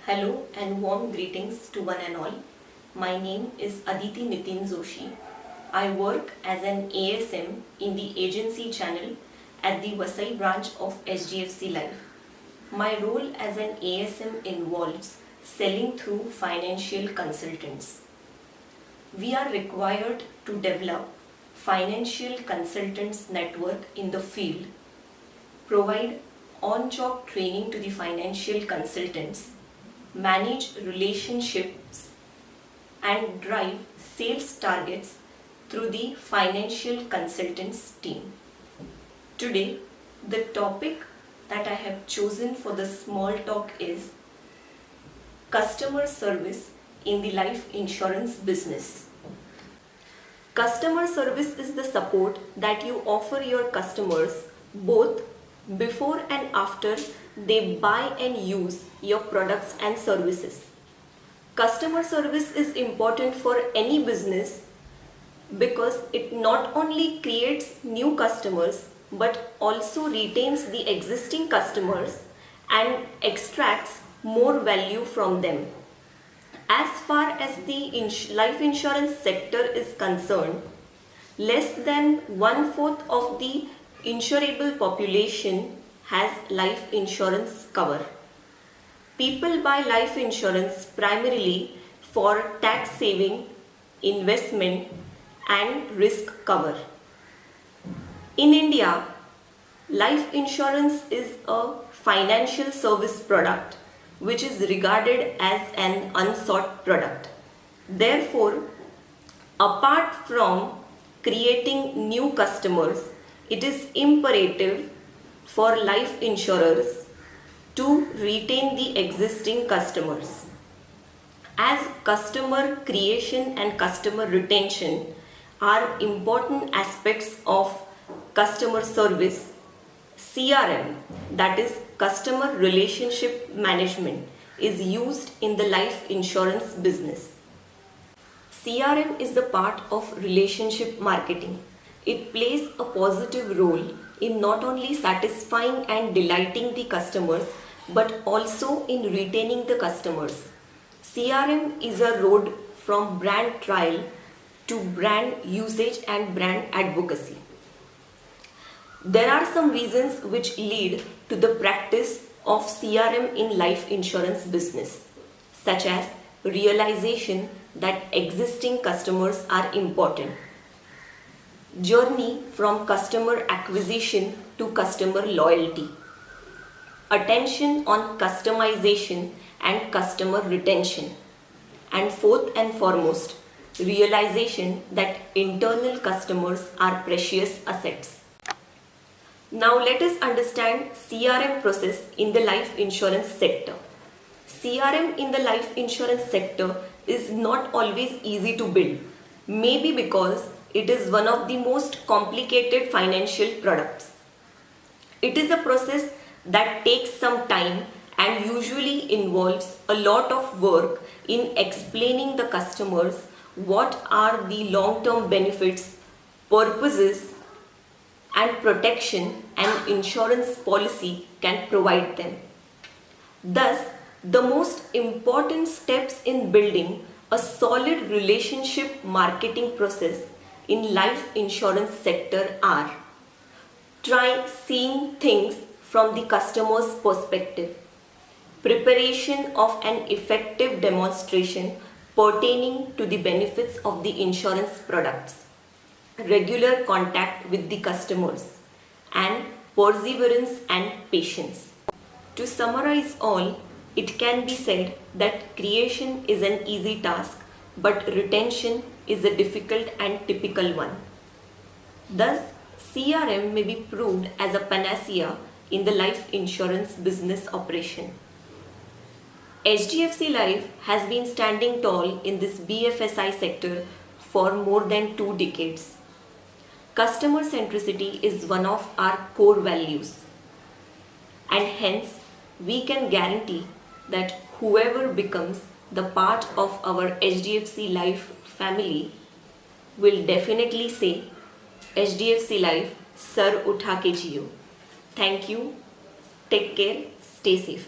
Hello and warm greetings to one and all. My name is Aditi Nitin Joshi. I work as an ASM in the agency channel at the Vasai branch of HDFC Life. My role as an ASM involves selling through financial consultants. We are required to develop financial consultants network in the field, provide on-job training to the financial consultants, manage relationships and drive sales targets through the financial consultants team. Today, the topic that I have chosen for the small talk is customer service in the life insurance business. Customer service is the support that you offer your customers both before and after they buy and use your products and services. Customer service is important for any business because it not only creates new customers but also retains the existing customers and extracts more value from them. As far as the life insurance sector is concerned, less than 1/4 of the insurable population has life insurance cover. People buy life insurance primarily for tax saving, investment and risk cover. In India, life insurance is a financial service product which is regarded as an unsought product. Therefore, apart from creating new customers, it is imperative for life insurers to retain the existing customers. As customer creation and customer retention are important aspects of customer service, CRM, that is Customer Relationship Management, is used in the life insurance business. CRM is the part of relationship marketing. It plays a positive role in not only satisfying and delighting the customers but also in retaining the customers. CRM is a road from brand trial to brand usage and brand advocacy. There are some reasons which lead to the practice of CRM in life insurance business, such as realization that existing customers are important, journey from customer acquisition to customer loyalty, attention on customization and customer retention, and fourth and foremost, realization that internal customers are precious assets. Now let us understand CRM process in the life insurance sector. CRM in the life insurance sector is not always easy to build, maybe because it is one of the most complicated financial products. It is a process that takes some time and usually involves a lot of work in explaining the customers what are the long-term benefits, purposes and protection an insurance policy can provide them. Thus, the most important steps in building a solid relationship marketing process in life insurance sector are: try seeing things from the customer's perspective, preparation of an effective demonstration pertaining to the benefits of the insurance products, regular contact with the customers, and perseverance and patience. To summarize all, it can be said that creation is an easy task, but retention is a difficult and typical one. Thus, CRM may be proved as a panacea in the life insurance business operation. HDFC Life has been standing tall in this BFSI sector for more than 2 decades. Customer centricity is one of our core values, and hence we can guarantee that whoever becomes the part of our HDFC Life family will definitely say, HDFC Life, Sir Utha ke jiyo. Thank you. Take care. Stay safe.